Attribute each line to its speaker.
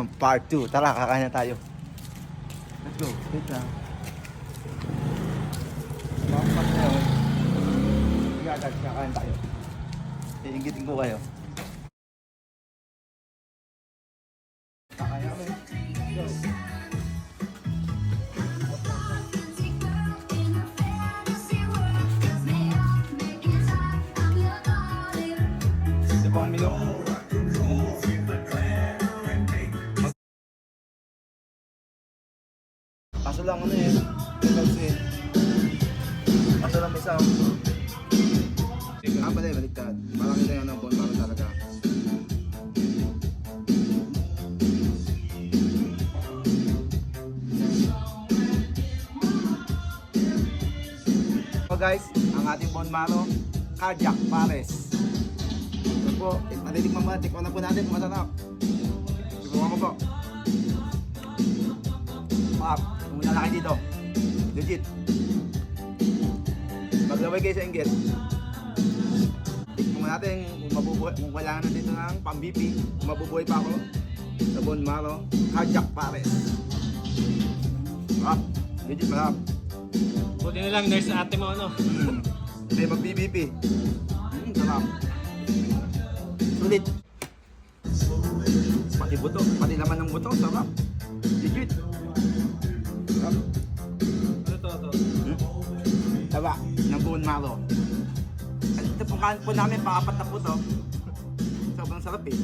Speaker 1: Part 2. Tara, kakain na tayo. Let's go. Wait lang. Part na yun. Sige agad, kakain tayo. Iingitin ko kayo. Kakain kami. Let's go. Ito pang milo. Kaso lang ano eh. Kaso lang may sound. Pala baliktad. Parang ito yung bone marrow talaga. So guys, ang ating bone marrow, cardiac pares. Ito po, maliligman mo, tikman na po natin kung masarap. Subukan ko po. Pumunta na kayo dito. Legit. Maglaway kayo sa inggit. Tikman natin kung mabubuhay, kung kailangan na dito ng pang-BP, kung mabubuhay pa ako sa bone marrow, cardiac pares. Masarap. Legit masarap.
Speaker 2: Buti na lang, nurse ate mo ano.
Speaker 1: Hindi mag-BBP. Sarap. Sulit. Pati buto, pati laman ng buto, sarap. Legit. Sarap.
Speaker 2: Ano to?
Speaker 1: Taba, ng bone marrow. At ito pong kain po namin, pang-apat na po to. Sobrang sarap eh.